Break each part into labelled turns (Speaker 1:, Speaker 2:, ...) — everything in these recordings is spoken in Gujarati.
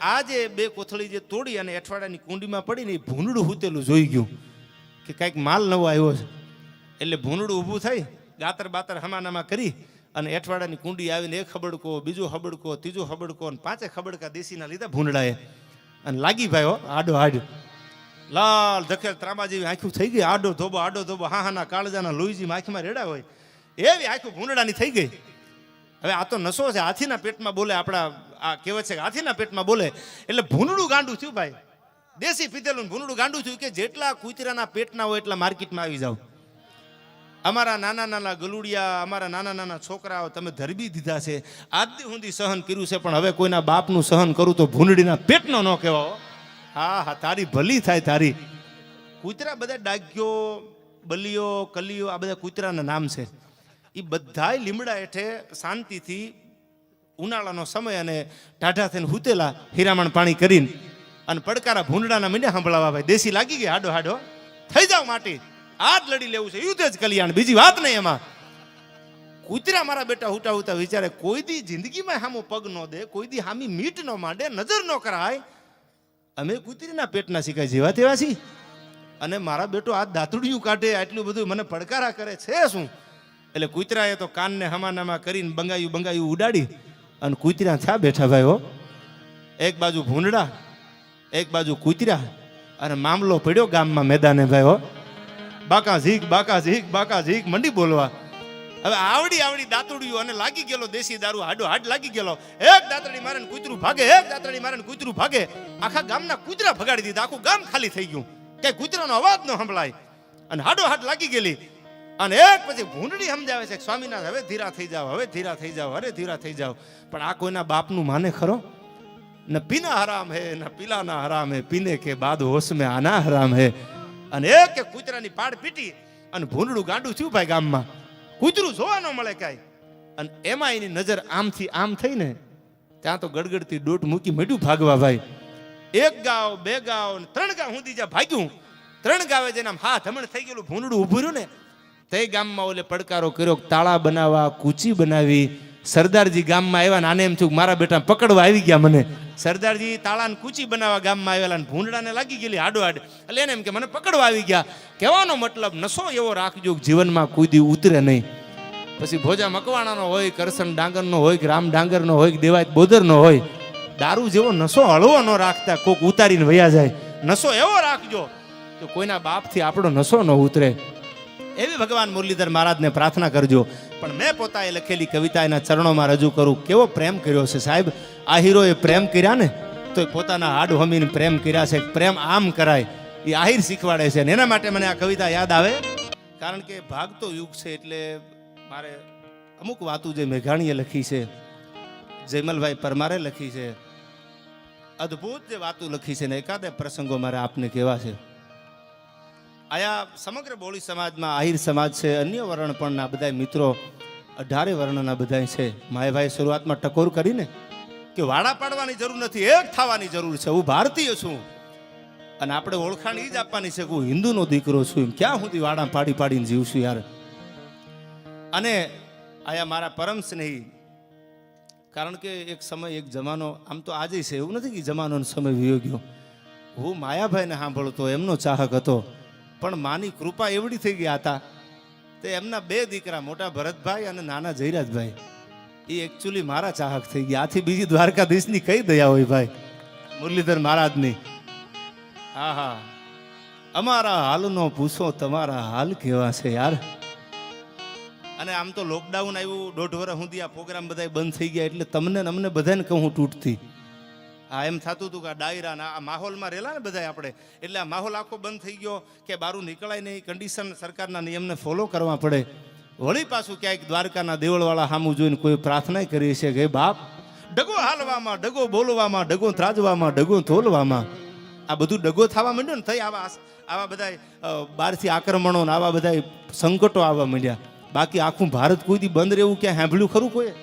Speaker 1: આ જે બે કોથળી જે તોડી અને અઠવાડિયાની કુંડીમાં પડીને એ ભૂંડડું હૂતેલું જોઈ ગયું કે કાંઈક માલ નવો આવ્યો છે. એટલે ભૂંડડું ઊભું થઈ ગાતર બાતર હમાનામાં કરી અને અઠવાડિયાની કુંડી આવીને એક હબડકો, બીજો હબડકો, ત્રીજો હબડકો અને પાંચે હબડકા દેશીના લીધા ભૂંડડાએ અને લાગી ભાઈ આડો હાડ લાલ ધકેલ ત્રાંબા જેવી આંખું થઈ ગઈ. આડો ધોબો હાના કાળજાના લોહીજી આંખમાં રેડા હોય એવી આંખું ભૂંડડાની થઈ ગઈ. હવે આ તો નશો છે, હાથીના પેટમાં બોલે. આપણા આ કહેવત છે કે હાથીના પેટમાં બોલે. એટલે ભૂંડડું ગાંડું થયું ભાઈ, દેશી પીધેલું ભૂંડડું ગાંડું થયું કે જેટલા કૂતરાના પેટના હોય એટલા માર્કેટમાં આવી જાવ. અમારા નાના નાના ગલુડિયા, અમારા નાના નાના છોકરાઓ તમે ધરબી દીધા છે, આજ સુધી સહન કર્યું છે, પણ હવે કોઈના બાપનું સહન કરું તો ભૂંડડીના પેટનો ન કહેવાઓ. હા હા, તારી ભલી થાય તારી. કૂતરા બધા ડાગ્યો, બલિયો, કલિયો આ બધા કૂતરાના નામ છે. એ બધાય લીમડા હેઠે શાંતિથી ઉનાળાનો સમય અને ટાઢા થઈને હૂતેલા હીરામણ પાણી કરીને અને પડકારા ભૂંડડાના મીંડા સંભળાવા. ભાઈ દેશી લાગી ગઈ, હાડો હાડો થઈ જાવ માટી, આજ લડી લેવું છે, યુદ્ધ જ કલ્યાણ, બીજી વાત નહીં એમાં. કૂતરા મારા બેટા હુટા હુતા વિચારે કોઈ દી જિંદગીમાં હામો પગ ન દે, કોઈ દી હામી મીટ ન માંડે, નજર ન કરાય. અમે કૂતરીના પેટના શીખાય જેવા તેવા છીએ અને મારા બેટો આ દાંતડિયું કાઢે, આટલું બધું મને પડકારા કરે છે શું? એટલે કૂતરાએ તો કાનને હમાનામાં કરીને બંગાયું ઉડાડી અને કૂતરા થયા બેઠા ભાઈ હો. એક બાજુ ભૂંડડા, એક બાજુ કૂતરા અને મામલો પડ્યો ગામમાં મેદાને ભાઈ હો. બાકા ઝીક મંડી બોલવા. હવે આવડી દાંતડિયું અને લાગી ગયેલો દેશી દારૂ, હાડો હાડ લાગી ગયેલો. એક દાંતડી મારે ને કૂતરું ભાગે, એક દાંતડી મારે ને કૂતરું ભાગે. આખા ગામના કૂતરા ભગાડી દીધા, આખું ગામ ખાલી થઈ ગયું, કે કૂતરાનો અવાજ ન સંભળાય અને હાડો હાડ લાગી ગયેલી. અને એક પછી ભૂંડડી સમજાવે છે સ્વામિનાથ હવે ધીરા થઈ જાવ, હવે ધીરા થઈ જાવ, અરે ધીરા થઈ જાવ. પણ આ કોઈના બાપનું માને ખરો? ન પીના હરામ હે ન પીલાના હરામ હે, પીને કે બાદ હોશ મેં આના હરામ હે. અને એક કૂતરાની પાડ પીટી અને ભૂંડડું ગાંડું થયું ભાઈ ગામમાં. કૂતરું જોવા ન મળે કાંઈ. અને એમાં એની નજર આમથી આમ થઈ ને ત્યાં તો ગડગડતી દોટ મૂકી મળ્યું ભાગવા ભાઈ. એક ગાવ, બે ગાવ, 3 ગાવ સુધી જ્યાં ભાગ્યું, 3 ગાવે જેને આમ હા ધમણ થઈ ગયેલું ભૂંડડું ઊભું રહ્યું ને તે ગામમાં ઓલે પડકારો કર્યો, તાળા બનાવવા, કૂચી બનાવી. સરદારજી ગામમાં આવ્યા ને આને એમ થયું મારા બેટા પકડવા આવી ગયા મને. સરદારજી તાળા ને કૂચી બનાવવા ગામમાં આવેલા ને ભૂંડડાને લાગી ગયેલી હાડો હાડ. એટલે એને એમ કે મને પકડવા આવી ગયા. કહેવાનો મતલબ નશો એવો રાખજો જીવનમાં કોઈ દી ઉતરે નહીં. પછી ભોજા મકવાણાનો હોય, કરસન ડાંગરનો હોય, કે રામ ડાંગરનો હોય, કે દેવાયત બોદરનો હોય, દારૂ જેવો નશો હળવો ન રાખતા, કોક ઉતારીને વયા જાય. નશો એવો રાખજો તો કોઈના બાપથી આપણો નશો ન ઉતરે. એવી ભગવાન મુરલીધર મહારાજને પ્રાર્થના કરજો. પણ મેં પોતાએ લખેલી કવિતા એના ચરણોમાં રજૂ કરું. કેવો પ્રેમ કર્યો છે સાહેબ. આ હીરોએ પ્રેમ કર્યા ને તો પોતાના હાડ હમીને પ્રેમ કર્યા છે. પ્રેમ આમ કરાય એ આહિર શીખવાડે છે. એના માટે મને આ કવિતા યાદ આવે, કારણ કે ભાગતો યુગ છે એટલે મારે અમુક વાતો જે મેઘાણીએ લખી છે, જયમલભાઈ પરમારે લખી છે, અદ્ભુત જે વાતો લખી છે ને એકાદે પ્રસંગો મારે આપને કહેવા છે. આયા સમગ્ર બોળી સમાજમાં આહિર સમાજ છે, અન્ય વર્ણ પણના બધા મિત્રો 18 વર્ણના બધા છે. માયભાઈ શરૂઆતમાં ટકોર કરીને કે વાડા પાડવાની જરૂર નથી, એક થવાની જરૂર છે. હું ભારતીય છું અને આપણે ઓળખાણ એ જ આપવાની છે કે હું હિન્દુનો દીકરો છું. એમ ક્યાં સુધી વાડા પાડીને જીવશું યાર. અને આયા મારા પરમ સ્નેહી, કારણ કે એક સમય એક જમાનો, આમ તો આજે છે એવું નથી કે જમાનોનો સમય વયો ગયો. હું માયાભાઈને સાંભળતો, એમનો ચાહક હતો, પણ માની કૃપા એવડી થઈ ગયા હતા તે એમના 2 દીકરા, મોટા ભરતભાઈ અને નાના જયરાજભાઈ, એ એકચ્યુઅલી મારા ચાહક થઈ ગયા. આથી બીજી દ્વારકાધીશની કઈ દયા હોય ભાઈ, મુરલીધર મહારાજની. હા હા, અમારા હાલનો પૂછો તમારા હાલ કેવા છે યાર. અને આમ તો લોકડાઉન આવ્યું, 1.5 વર્ષ સુધી આ પ્રોગ્રામ બધા બંધ થઈ ગયા એટલે તમને અમને બધાને કહું તૂટતી. હા, એમ થતું હતું કે આ ડાયરા આ માહોલમાં રહેલા ને બધા આપણે, એટલે આ માહોલ આખો બંધ થઈ ગયો કે બારું નીકળાય નહીં. કન્ડિશન સરકારના નિયમને ફોલો કરવા પડે. વળી પાછું ક્યાંક દ્વારકાના દેવળવાળા સામું જોઈને કોઈ પ્રાર્થના કરી છે કે બાપ ડગો હાલવામાં, ડગો બોલવામાં, ડગો ત્રાજવામાં, ડગો તોલવામાં, આ બધું ડગો થવા માંડ્યો ને થઈ આવા બધા બહારથી આક્રમણો ને આવા બધા સંકટો આવવા માંડ્યા. બાકી આખું ભારત કોઈ દી બંધ રહેવું ક્યાં સાંભળ્યું ખરું કોઈ?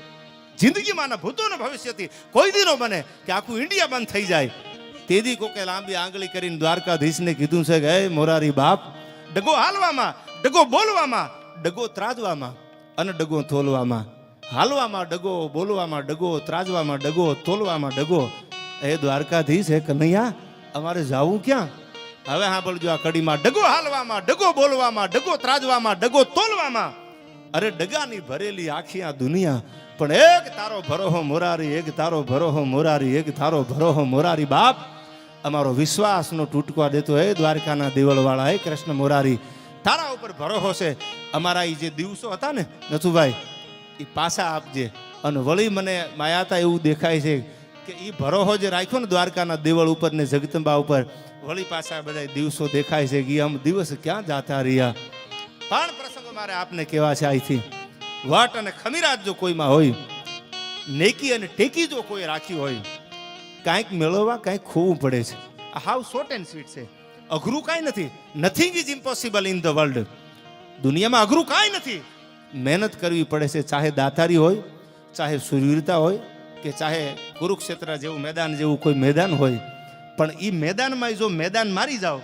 Speaker 1: જિંદગીમાં ભૂતો ને ભવિષ્યથી કોઈ દી નો બને કે આખું ઇન્ડિયા બંધ થઈ જાય. તેથી કોકે લાંબી આંગળી કરીને દ્વારકાધીશને કીધું છે કે હે મોરારી બાપ, ડગો હાલવામાં, ડગો બોલવામાં, ડગો ત્રાજવામાં અને ડગો તોલવામાં. હાલવામાં ડગો, બોલવામાં ડગો, ત્રાજવામાં ડગો, તોલવામાં ડગો એ દ્વારકાધીશ હે કનૈયા, અમારે જાવું ક્યાં? હવે હા બોલજો, આ કડીમાં ડગો હાલવામાં, ડગો બોલવામાં, ડગો ત્રાજવામાં, ડગો તોલવામાં, અરે ડગાની ભરેલી આખી આ દુનિયા, પણ એક તારો ભરોહો મોરારી, એક તારો ભરોહો મોરારી, એક તારો ભરોહો મોરારી. બાપ, અમારો વિશ્વાસનો તૂટવા દેતો હે દ્વારકાના દેવળવાળા, હે કૃષ્ણ મોરારી, તારા ઉપર ભરોહો છે. અમારા એ જે દિવસો હતા ને નથુભાઈ, એ પાછા આપજે. અને વળી મને માયાતા એવું દેખાય છે કે એ ભરોહો જે રાખ્યો ને દ્વારકાના દેવળ ઉપર ને જગદંબા ઉપર, વળી પાછા બધા દિવસો દેખાય છે કે આમ દિવસ ક્યાં જાતા રહ્યા. પણ પ્રસંગો મારે આપને કહેવા છે, અહીંથી વટ અને ખમીરાત જો કોઈમાં હોય, નેકી અને ટેકી જો કોઈ રાખી હોય, કાંઈક મેળવવા કાંઈક ખોવું પડે છે. હાવ શોર્ટ એન્ડ સ્વીટ છે, અઘરું કાંઈ નથી. Nothing is impossible in the world. દુનિયામાં અઘરું કાંઈ નથી. મહેનત કરવી પડે છે, ચાહે દાતારી હોય, ચાહે સુરવીરતા હોય, કે ચાહે કુરુક્ષેત્ર જેવું મેદાન જેવું કોઈ મેદાન હોય. પણ એ મેદાનમાં જો મેદાન મારી જાઓ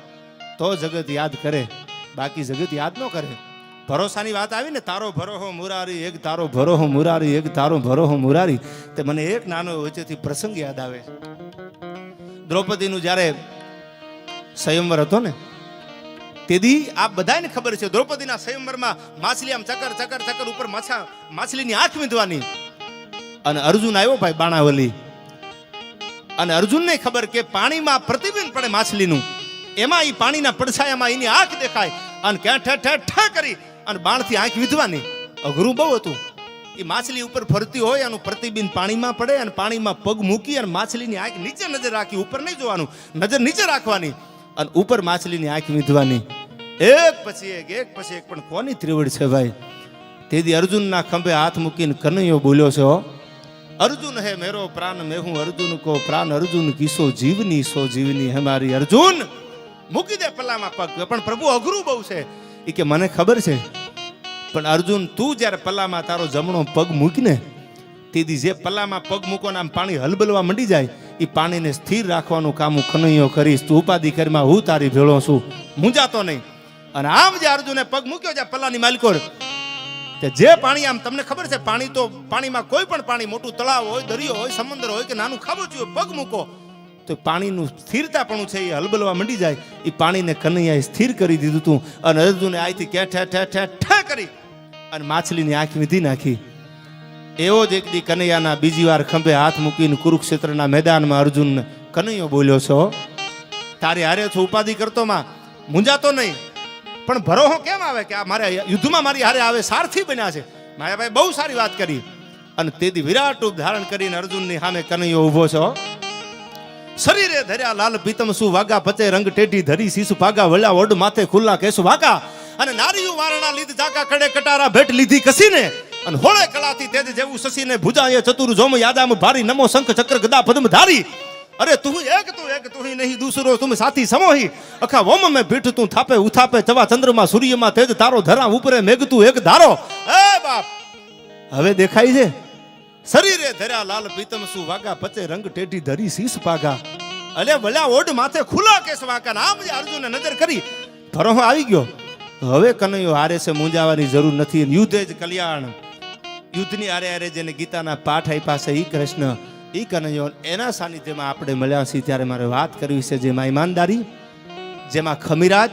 Speaker 1: તો જગત યાદ કરે, બાકી જગત યાદ ન કરે. ભરોસાની વાત આવી ને, તારો ભરોહો મુરારી, એક તારો ભરોહો મુરારી, એક તારો ભરોહો મુરારી, તે મને એક નાનો વચ્ચેથી પ્રસંગ યાદ આવે. દ્રૌપદીનું જ્યારે સ્વયંવર હતો ને, તેથી આ બધાને ખબર છે, દ્રૌપદીના સ્વયંવરમાં માછલી આમ ચકર ચકર ચકર ઉપર માછલીની આંખ વીંધવાની, અને અર્જુન આવ્યો ભાઈ બાણાવલી, અને અર્જુનને ખબર કે પાણીમાં પ્રતિબિંબ પડે માછલીનું, એમાં એ પાણીના પડછાયામાં એની આંખ દેખાય, અને ક્યાં ઠ કરી અને બાણથી આંખ વીંધવાની. અઘરું બહુ હતું. એ માછલી ઉપર ફરતી હોય, એનું પ્રતિબિંબ પાણીમાં પડે, અને પાણીમાં પગ મૂકી અને માછલીની આંખ નીચે નજર રાખી, ઉપર નહીં જોવાનું, નજર નીચે રાખવાની, અને ઉપર માછલીની આંખ વીંધવાની. એક પછી એક પણ કોની ત્રિવડ છે ભાઈ? તેથી અર્જુનના ખંભે હાથ મૂકીને કનૈયો બોલ્યો છે, હો અર્જુન હે મેરો પ્રાણ, મેં હું અર્જુન કો પ્રાણ, અર્જુન કિસો જીવની સો જીવની હે મારી. અર્જુન મૂકી દે પલ્લામાં પગ. પણ પ્રભુ અઘરું બહુ છે. એ કે મને ખબર છે, પણ અર્જુન તું જ્યારે પલ્લામાં તારો જમણો પગ મૂકીને, તેથી જે પલ્લામાં પગ મૂકો ને આમ પાણી હલબલવા મંડી જાય, એ પાણીને સ્થિર રાખવાનું કામ હું કનૈયો કરીશ. તું ઉપાધિ કરીમાં હું તારી ભેળો છું, મૂંઝાતો નહીં. અને આમ જે અર્જુને પગ મૂક્યો છે પલ્લાની માલિકો, કે જે પાણી આમ તમને ખબર છે, પાણી તો પાણીમાં કોઈ પણ પાણી, મોટું તળાવ હોય, દરિયો હોય, સમુદ્ર હોય કે નાનું ખાબોચિયું હોય, પગ મૂકો તો પાણીનું સ્થિરતાપણું છે એ હલબલવા મંડી જાય. એ પાણીને કનૈયાએ સ્થિર કરી દીધું હતું. અને અર્જુને આઈથી ક્યાં ઠ કરી અને માછલીની આંખ વીંધી નાખી. એવો જ એક દી કનૈયાના બીજી વાર ખંભે હાથ મૂકીને કુરુક્ષેત્રના મેદાનમાં અર્જુન કનૈયો બોલ્યો છો, તારી હારે છો ઉપાધિ કરતો માં, મૂંઝાતો નહીં. પણ ભરોહો કેમ આવે કે આ મારે યુદ્ધમાં મારી હારે આવે, સારથી બન્યા છે. માયાભાઈ બહુ સારી વાત કરી. અને તેથી વિરાટ રૂપ ધારણ કરીને અર્જુનની સામે કનૈયો ઊભો છો. શરીરે ધર્યા લાલ પીતમ સુ વાગા, પચે રંગ ટેટી ધરી શીસુ પાગા, વળ્યા ઓડ માથે ખુલ્લા કેસુ વાગા, અને નારીયું વારણા લીધ જાકા, કડે કટારા ભેટ લીધી કસીને, અને હોળે કળાથી તેજ જેવું શશીને, ભુજાએ ચતુર જોમ યાદામ ભારી, નમો શંખ ચક્ર ગદા પદ્મ ધારી. અરે તું એક તું ही नहीं दूसरो तुम साथी समोही, अखा वोम में पीठ तू थापे उथापे, चवा चंद्रमा सूर्यમાં તેજ તારો ધરા, ઉપરે મેઘ તું એક ધારો. એ બાપ હવે દેખાય છે. શરીરે ધર્યા લાલ પીતમ સુ વાગા, પચે રંગ ટેટી ધરી શીસ પાગા, અલે વળ્યા ઓઢ માથે ખુલ્લા કેસ વાકા. આમ જે અર્જુને નજર કરી, ભરોહો આવી ગયો. હવે કનૈયો હારે છે, મૂંઝાવાની જરૂર નથી. યુદ્ધ જ કલ્યાણ. યુદ્ધની હારે હારે જેને ગીતાના પાઠ આપ્યા છે, ઈ કૃષ્ણ, ઈ કનૈયો, એના સાનિધ્યમાં આપણે મળ્યા છીએ. ત્યારે મારે વાત કરવી છે, જેમાં ઈમાનદારી, જેમાં ખમીરાત,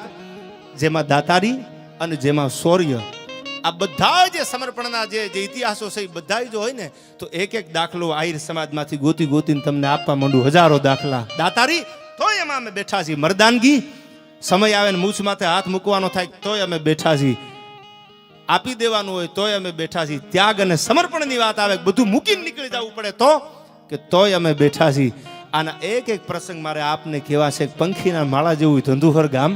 Speaker 1: જેમાં દાતારી અને જેમાં શૌર્ય, આ બધા જે સમર્પણના જે ઇતિહાસો છે, એ બધા જો હોય ને તો એક એક દાખલો આહિર સમાજમાંથી ગોતીને તમને આપવા માંડું. હજારો દાખલા. દાતારી તોય એમાં અમે બેઠા છીએ. મર્દાનગી, સમય આવે ને મૂછ માથે હાથ મૂકવાનો થાય તોય અમે બેઠા છીએ. આપી દેવાનું હોય તોય અમે બેઠા છીએ. ત્યાગ અને સમર્પણની વાત આવે, બધું મૂકીને નીકળી જવું પડે તો કે તોય અમે બેઠા છીએ. આના એક એક પ્રસંગ મારે આપને કહેવા છે. પંખીના માળા જેવું ધંધુહર ગામ,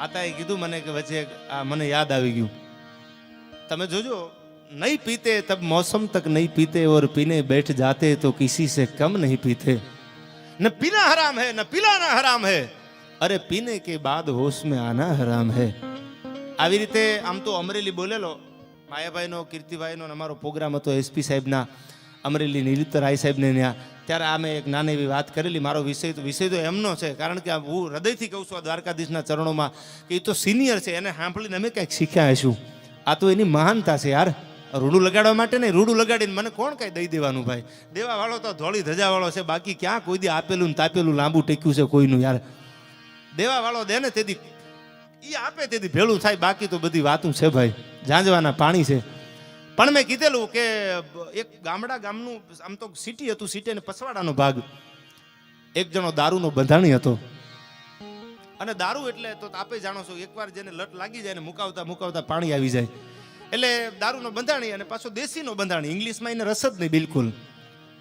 Speaker 1: આતાએ કીધું મને કે વચ્ચે આ મને યાદ આવી ગયું. તમે જોજો, नहीं पीते तब मौसम तक नहीं पीते, और पीने बैठ जाते तो किसी से कम नहीं पीते. न पीना हराम है, न पिलाना हराम है, अरे पीने के बाद होश में आना हराम है. આવી રીતે આમ તો અમરેલી બોલેલો માયાભાઈનો, કીર્તિભાઈનો અમારો પ્રોગ્રામ હતો એસપી સાહેબના. અમરેલી નીલિતર આઈ સાહેબને ત્યાં. ત્યારે આ મેં એક નાની એવી વાત કરેલી. મારો વિષય તો એમનો છે, કારણ કે હું હૃદયથી કહું છું આ દ્વારકાધીશના ચરણોમાં કે એ તો સિનિયર છે, એને સાંભળીને અમે કંઈક શીખ્યા હશું. આ તો એની મહાનતા છે યાર. રૂડું લગાડવા માટે નહીં, રૂડું લગાડીને મને કોણ કાંઈ દઈ દેવાનું ભાઈ. દેવાવાળો તો ધોળી ધજાવાળો છે, બાકી ક્યાં કોઈ દી આપેલું ને તાપેલું લાંબુ ટેક્યું છે કોઈનું યાર. દેવાવાળો દે ને તેથી એ આપે તેથી ભેળું થાય, બાકી તો બધી વાતું છે ભાઈ, ઝાંઝવાના પાણી છે. પણ મેં કીધેલું કે એક ગામનું આમ તો સિટી હતું, સિટી અને પસવાડાનો ભાગ. એક જણો દારૂનો બંધાણી હતો, અને દારૂ એટલે તો આપે જાણો છો, એકવાર જેને લટ લાગી જાય ને મુકાવતા મુકાવતા પાણી આવી જાય. એટલે દારૂનો બંધાણી અને પાછો દેશીનો બંધાણી. ઇંગ્લિશમાં એને રસ જ નહીં બિલકુલ.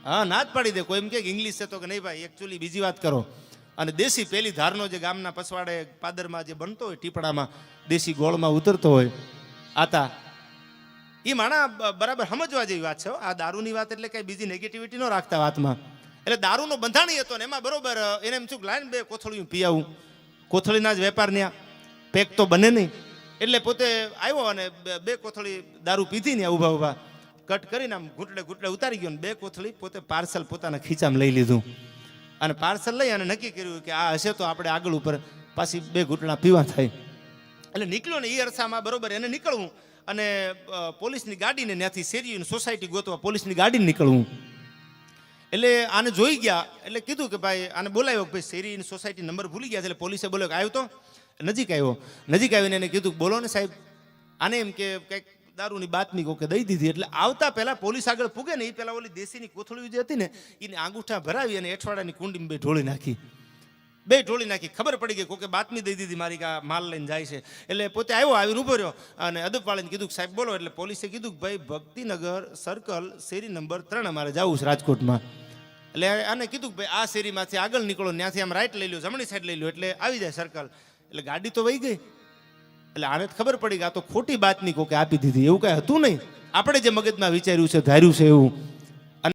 Speaker 1: હા, ના જ પાડી દે કોઈ એમ કે ઇંગ્લિશ છે તો કે નહીં ભાઈ, એકચ્યુઅલી બીજી વાત કરો. અને દેશી પેલી ધારનો જે ગામના પસવાડે પાદરમાં જે બનતો હોય, ટીપડામાં દેશી ગોળમાં ઉતરતો હોય આતા, એ માણા બરાબર સમજવા જેવી વાત છે. આ દારૂની વાત એટલે કઈ બીજી નેગેટિવિટી ન રાખતા વાતમાં. એટલે દારૂનો બંધાણી હતો ને એમાં બરોબર એને એમ થયું લાઈન 2 કોથળીઓ પી આવું. કોથળીના જ વેપારના પેક તો બને નહીં, એટલે પોતે આવ્યો અને 2 કોથળી દારૂ પીધી ને ઊભા ઊભા કટ કરીને આમ ઘૂંટડે ઉતારી ગયો ને 2 કોથળી પોતે પાર્સલ પોતાના ખીચામાં લઈ લીધું. અને પાર્સલ લઈ અને નક્કી કર્યું કે આ હશે તો આપણે આગળ ઉપર પાછી 2 ઘૂંટડા પીવા થાય. એટલે નીકળ્યો ને એ અરસામાં બરોબર એને નીકળવું અને પોલીસની ગાડીને ત્યાંથી શેરીની સોસાયટી ગોતવા પોલીસની ગાડીને નીકળવું. એટલે આને જોઈ ગયા એટલે કીધું કે ભાઈ આને બોલાવ્યો કે ભાઈ શેરીની સોસાયટી નંબર ભૂલી ગયા છે. એટલે પોલીસે બોલ્યો કે આવ્યો તો નજીક આવીને એને કીધું બોલો ને સાહેબ. આને એમ કે કંઈક દારૂની બાતમી કોકે દઈ દીધી. એટલે આવતા પહેલા પોલીસ આગળ પૂગે ને એ પહેલા ઓલી દેશીની કોથળીઓ જે હતી ને એને આંગૂઠા ભરાવી અને એઠવાડાની કુંડીમાં 2 ઢોળી નાખી. ખબર પડી ગઈ કોકે બાતમી દઈ દીધી મારી કા માલ લઈને જાય છે. એટલે પોતે આવીને ઊભો રહ્યો અને અદબવાળાને કીધું કે સાહેબ બોલો. એટલે પોલીસે કીધું કે ભાઈ ભક્તિનગર સર્કલ શેરી નંબર 3 અમારે જવું છે રાજકોટમાં. એટલે આને કીધું કે ભાઈ આ શેરીમાંથી આગળ નીકળો, ત્યાંથી આમ રાઈટ લઈ લો, જમણી સાઈડ લઈ લો એટલે આવી જાય સર્કલ. એટલે ગાડી તો વહી ગઈ. એટલે આને જ ખબર પડી કે આ તો ખોટી બાતમી કોકે આપી દીધી, એવું કાંઈ હતું નહીં. આપણે જે મગજમાં વિચાર્યું છે ધાર્યું છે એવું.